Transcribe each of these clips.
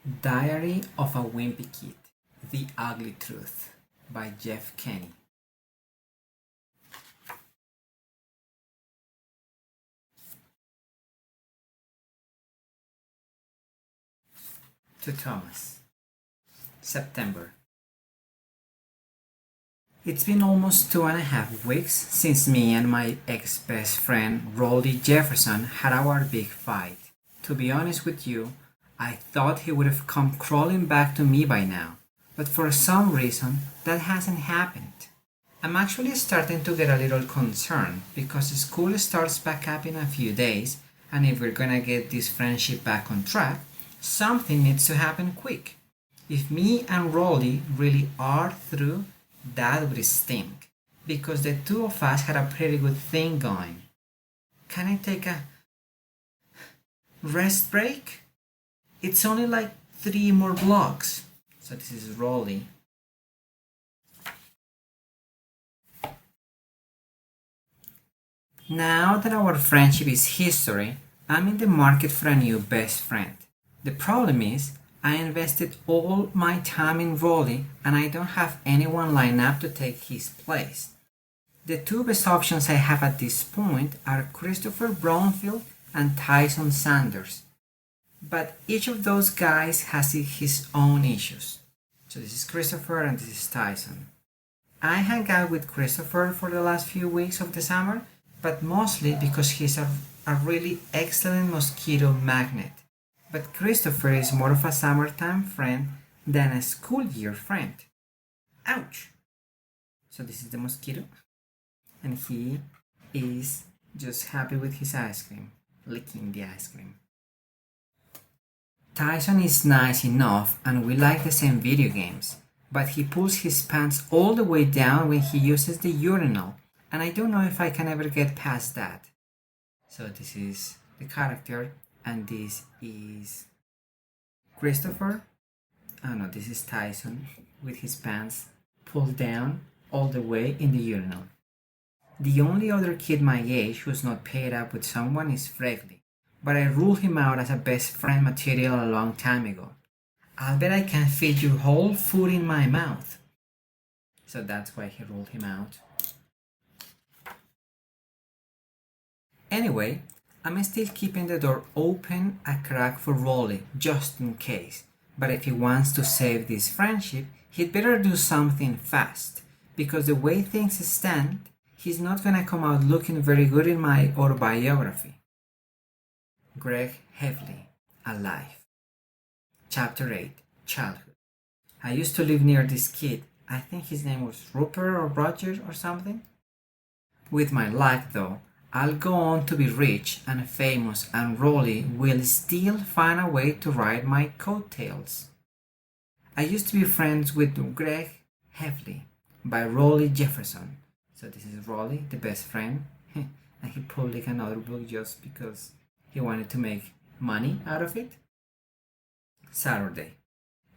Diary of a Wimpy Kid, The Ugly Truth by Jeff Kinney. To Thomas. September. It's been almost 2.5 weeks since me and my ex-best friend Rolly Jefferson had our big fight. To be honest with you, I thought he would have come crawling back to me by now, but for some reason that hasn't happened. I'm actually starting to get a little concerned because school starts back up in a few days, and if we're gonna get this friendship back on track, something needs to happen quick. If me and Rolly really are through, that would stink, because the two of us had a pretty good thing going. Can I take a rest break? It's only like 3 more blocks. So this is Rolly. Now that our friendship is history, I'm in the market for a new best friend. The problem is, I invested all my time in Rolly and I don't have anyone lined up to take his place. The two best options I have at this point are Christopher Brownfield and Tyson Sanders. But each of those guys has his own issues. So this is Christopher and this is Tyson. I hang out with Christopher for the last few weeks of the summer, but mostly because he's a really excellent mosquito magnet. But Christopher is more of a summertime friend than a school year friend. Ouch! So this is the mosquito. And he is just happy with his ice cream, licking the ice cream. Tyson is nice enough and we like the same video games, but he pulls his pants all the way down when he uses the urinal, and I don't know if I can ever get past that. So this is the character, and this is Christopher. Oh no, this is Tyson with his pants pulled down all the way in the urinal. The only other kid my age who's not paired up with someone is Fregley, but I ruled him out as a best friend material a long time ago. I'll bet I can fit your whole foot in my mouth. So that's why he ruled him out. Anyway, I'm still keeping the door open a crack for Rolly, just in case. But if he wants to save this friendship, he'd better do something fast, because the way things stand, he's not gonna come out looking very good in my autobiography. Greg Heffley, Alive. Chapter 8, Childhood. I used to live near this kid. I think his name was Rupert or Roger or something. With my luck though, I'll go on to be rich and famous, and Rolly will still find a way to ride my coattails. I used to be friends with Greg Heffley by Rolly Jefferson. So this is Rolly, the best friend, and he pulled like another book just because he wanted to make money out of it. Saturday.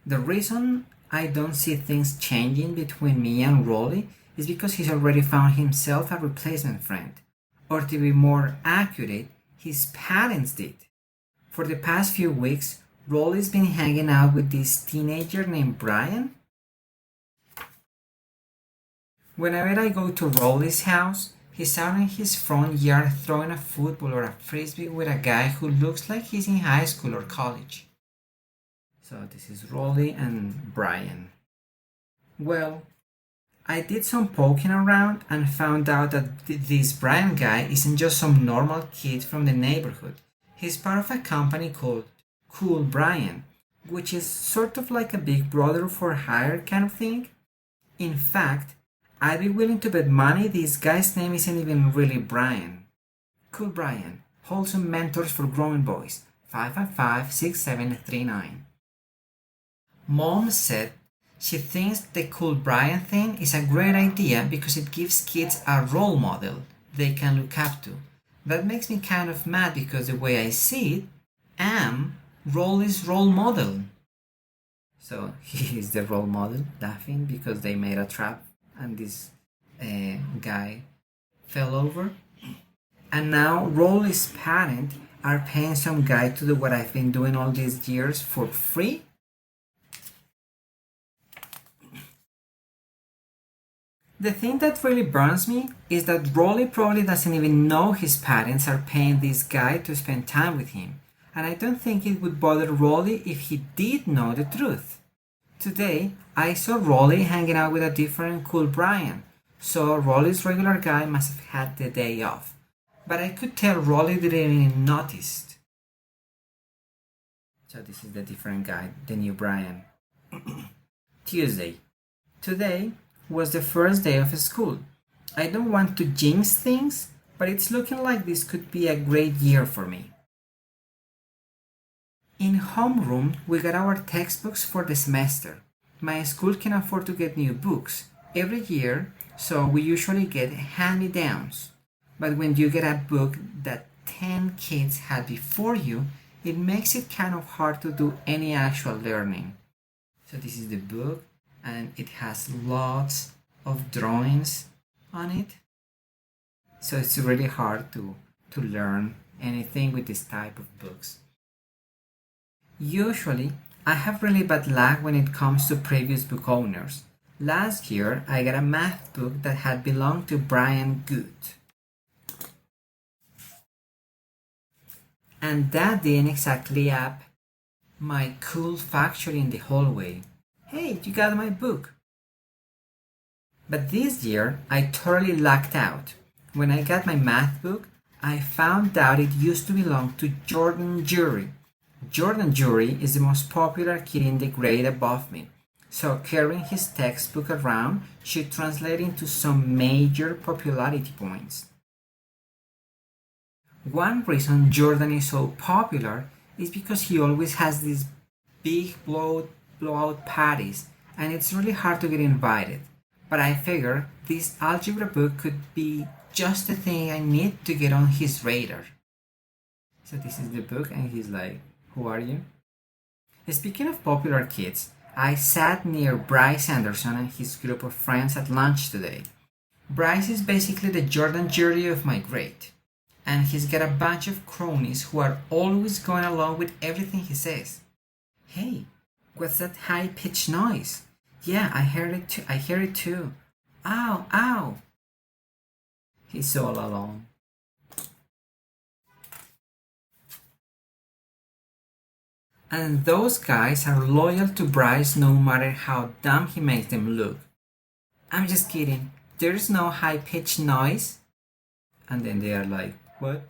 The reason I don't see things changing between me and Rolly is because he's already found himself a replacement friend. Or to be more accurate, his parents did. For the past few weeks, Rolly's been hanging out with this teenager named Brian. Whenever I go to Rolly's house, he's out in his front yard throwing a football or a frisbee with a guy who looks like he's in high school or college. So this is Rolly and Brian. Well, I did some poking around and found out that this Brian guy isn't just some normal kid from the neighborhood. He's part of a company called Cool Brian, which is sort of like a big brother for hire kind of thing. In fact, I'd be willing to bet money this guy's name isn't even really Brian. Cool Brian, wholesome mentors for growing boys, 555-6739. Mom said she thinks the Cool Brian thing is a great idea because it gives kids a role model they can look up to. That makes me kind of mad because the way I see it, I'm Rolly's role model. So he is the role model, laughing because they made a trap and this guy fell over. And now Rolly's parents are paying some guy to do what I've been doing all these years for free? The thing that really burns me is that Rolly probably doesn't even know his parents are paying this guy to spend time with him, and I don't think it would bother Rolly if he did know the truth. Today, I saw Rolly hanging out with a different cool Brian, so Rolly's regular guy must have had the day off. But I could tell Rolly didn't even notice. So this is the different guy, the new Brian. Tuesday. Today was the first day of school. I don't want to jinx things, but it's looking like this could be a great year for me. In homeroom, we got our textbooks for the semester. My school can afford to get new books every year, so we usually get hand-me-downs. But when you get a book that 10 kids had before you, it makes it kind of hard to do any actual learning. So this is the book, and it has lots of drawings on it. So it's really hard to learn anything with this type of books. Usually, I have really bad luck when it comes to previous book owners. Last year, I got a math book that had belonged to Brian Good. And that didn't exactly up my cool factory in the hallway. Hey, you got my book. But this year, I totally lucked out. When I got my math book, I found out it used to belong to Jordan Jury. Jordan Jury is the most popular kid in the grade above me, so carrying his textbook around should translate into some major popularity points. One reason Jordan is so popular is because he always has these big blowout parties, and it's really hard to get invited. But I figure this algebra book could be just the thing I need to get on his radar. So this is the book, and he's like, "Who are you?" Speaking of popular kids, I sat near Bryce Anderson and his group of friends at lunch today. Bryce is basically the Jordan Jury of my grade, and he's got a bunch of cronies who are always going along with everything he says. "Hey, what's that high-pitched noise?" "Yeah, I hear it too. Ow, ow." He's all alone. And those guys are loyal to Bryce no matter how dumb he makes them look. "I'm just kidding. There's no high-pitched noise." And then they are like, "What?"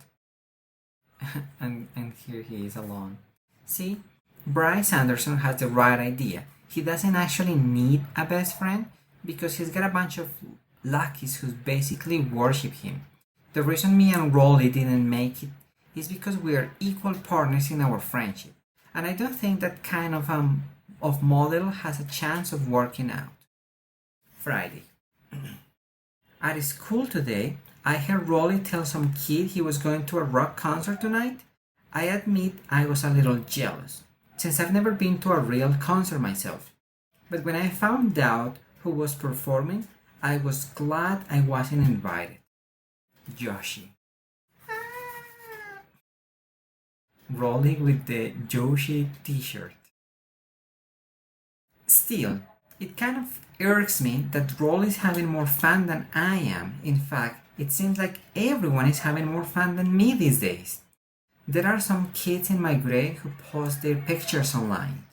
and here he is alone. See, Bryce Anderson has the right idea. He doesn't actually need a best friend because he's got a bunch of luckies who basically worship him. The reason me and Rolly didn't make it is because we are equal partners in our friendship. And I don't think that kind of model has a chance of working out. Friday. At school today, I heard Rolly tell some kid he was going to a rock concert tonight. I admit I was a little jealous, since I've never been to a real concert myself. But when I found out who was performing, I was glad I wasn't invited. Yoshi. Rolling with the Yoshi t-shirt. Still, it kind of irks me that Rolly is having more fun than I am. In fact, it seems like everyone is having more fun than me these days. There are some kids in my grade who post their pictures online.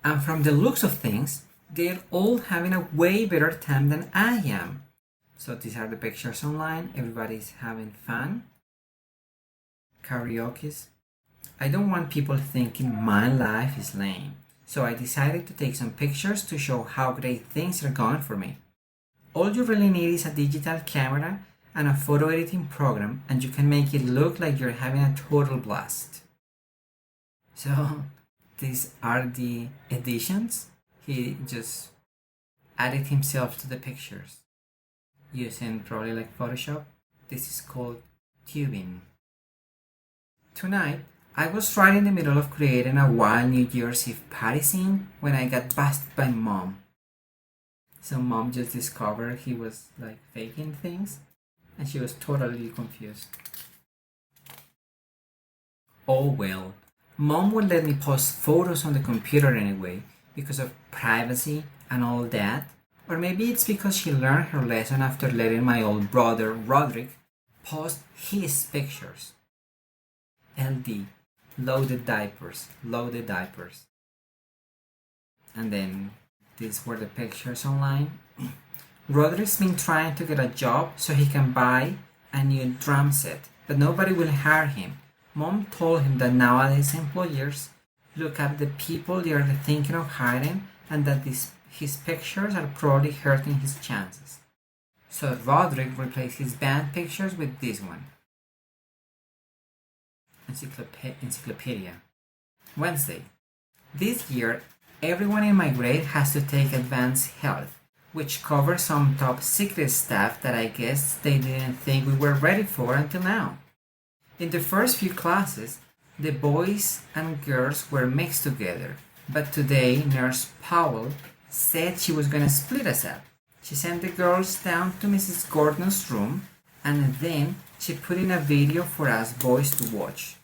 And from the looks of things, they're all having a way better time than I am. So these are the pictures online. Everybody's having fun. Karaoke's. I don't want people thinking my life is lame. So I decided to take some pictures to show how great things are going for me. All you really need is a digital camera and a photo editing program, and you can make it look like you're having a total blast. So these are the editions. He just added himself to the pictures using probably like Photoshop. This is called tubing. Tonight, I was right in the middle of creating a wild New Year's Eve party scene when I got busted by Mom. So Mom just discovered he was like faking things, and she was totally confused. Oh well, Mom would let me post photos on the computer anyway because of privacy and all that. Or maybe it's because she learned her lesson after letting my old brother Roderick post his pictures. LD, loaded diapers, loaded diapers. And then these were the pictures online. Roderick's been trying to get a job so he can buy a new drum set, but nobody will hire him. Mom told him that nowadays employers look at the people they are thinking of hiring and that his pictures are probably hurting his chances. So Roderick replaced his band pictures with this one. Encyclopedia. Wednesday. This year, everyone in my grade has to take advanced health, which covers some top secret stuff that I guess they didn't think we were ready for until now. In the first few classes, the boys and girls were mixed together, but today Nurse Powell said she was gonna split us up. She sent the girls down to Mrs. Gordon's room and then she put in a video for us boys to watch.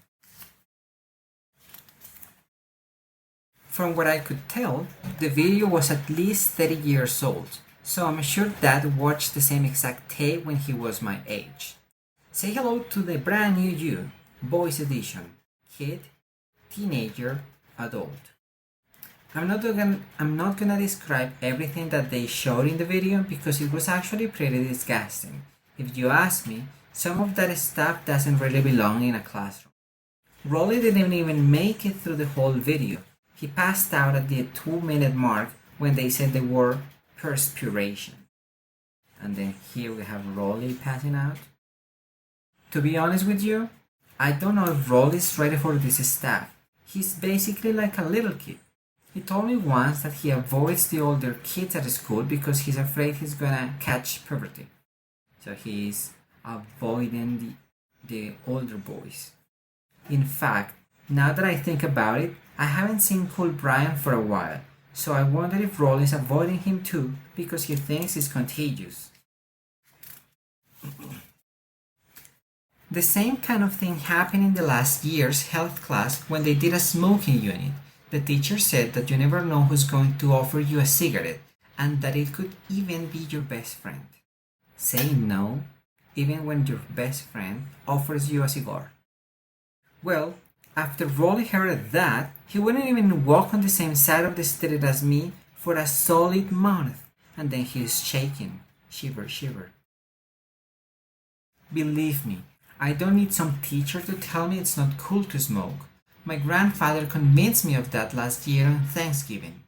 From what I could tell, the video was at least 30 years old, so I'm sure Dad watched the same exact tape when he was my age. Say hello to the brand new you, Boys Edition, kid, teenager, adult. I'm not gonna describe everything that they showed in the video because it was actually pretty disgusting. If you ask me, some of that stuff doesn't really belong in a classroom. Rolly didn't even make it through the whole video. He passed out at the 2-minute mark when they said the word perspiration. And then here we have Rolly passing out. To be honest with you, I don't know if Rolly's ready for this stuff. He's basically like a little kid. He told me once that he avoids the older kids at school because he's afraid he's gonna catch puberty. So he's avoiding the older boys. In fact, now that I think about it, I haven't seen Cool Brian for a while, so I wonder if Rolly is avoiding him too because he thinks it's contagious. The same kind of thing happened in the last year's health class when they did a smoking unit. The teacher said that you never know who's going to offer you a cigarette and that it could even be your best friend. Saying no, even when your best friend offers you a cigar. Well, after Rolly heard that, he wouldn't even walk on the same side of the street as me for a solid month, and then he is shaking, shiver, shiver. Believe me, I don't need some teacher to tell me it's not cool to smoke. My grandfather convinced me of that last year on Thanksgiving.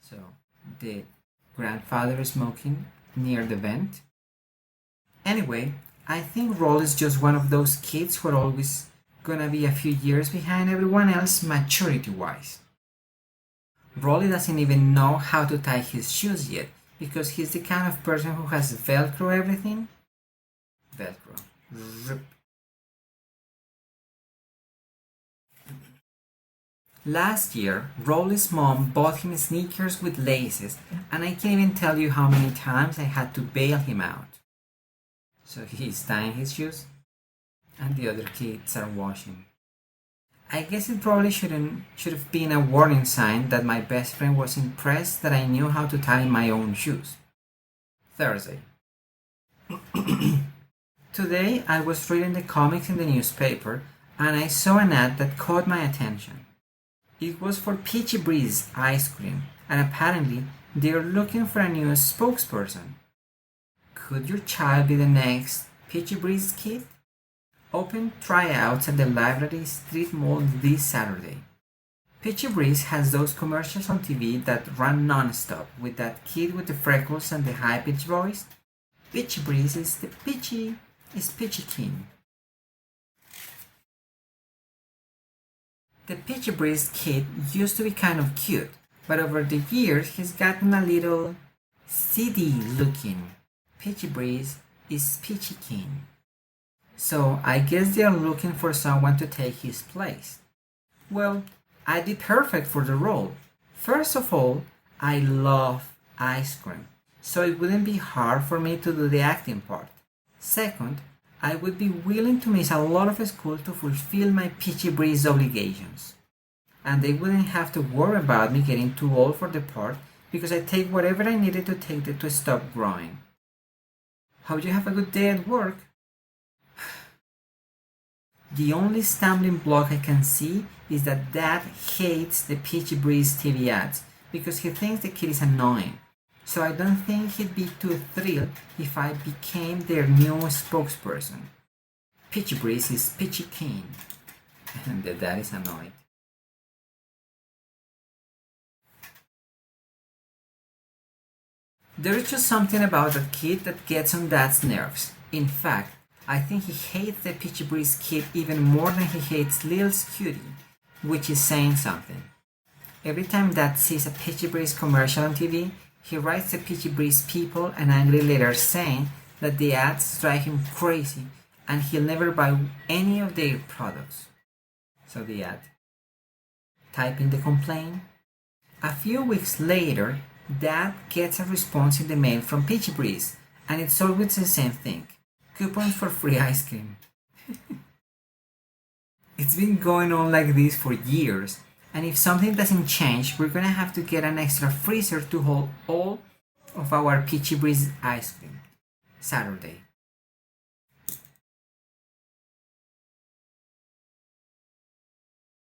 So, the grandfather is smoking near the vent. Anyway, I think Rolly is just one of those kids who are always gonna be a few years behind everyone else maturity-wise. Rolly doesn't even know how to tie his shoes yet because he's the kind of person who has Velcro everything. Velcro. Rip. Last year, Rolly's mom bought him sneakers with laces, and I can't even tell you how many times I had to bail him out. So he's tying his shoes, and the other kids are washing. I guess it probably should have been a warning sign that my best friend was impressed that I knew how to tie my own shoes. Thursday. Today I was reading the comics in the newspaper and I saw an ad that caught my attention. It was for Peachy Breeze ice cream and apparently they're looking for a new spokesperson. Could your child be the next Peachy Breeze kid? Open tryouts at the Library Street Mall this Saturday. Peachy Breeze has those commercials on TV that run non-stop with that kid with the freckles and the high-pitched voice. Peachy Breeze is Peachy King. The Peachy Breeze kid used to be kind of cute, but over the years he's gotten a little seedy looking. Peachy Breeze is Peachy King. So I guess they are looking for someone to take his place. Well, I'd be perfect for the role. First of all, I love ice cream, so it wouldn't be hard for me to do the acting part. Second, I would be willing to miss a lot of school to fulfill my Peachy Breeze obligations. And they wouldn't have to worry about me getting too old for the part because I take whatever I needed to take to stop growing. Hope you have a good day at work. The only stumbling block I can see is that Dad hates the Peachy Breeze TV ads because he thinks the kid is annoying. So I don't think he'd be too thrilled if I became their new spokesperson. Peachy Breeze is peachy keen, and the dad is annoyed. There is just something about that kid that gets on Dad's nerves. In fact, I think he hates the Peachy Breeze kid even more than he hates Lil's cutie, which is saying something. Every time Dad sees a Peachy Breeze commercial on TV, he writes the Peachy Breeze people an angry letter saying that the ads drive him crazy and he'll never buy any of their products. So the ad. Type in the complaint. A few weeks later, Dad gets a response in the mail from Peachy Breeze, and it's always the same thing. Coupons for free ice cream. It's been going on like this for years, and if something doesn't change, we're gonna have to get an extra freezer to hold all of our Peachy Breeze ice cream. Saturday.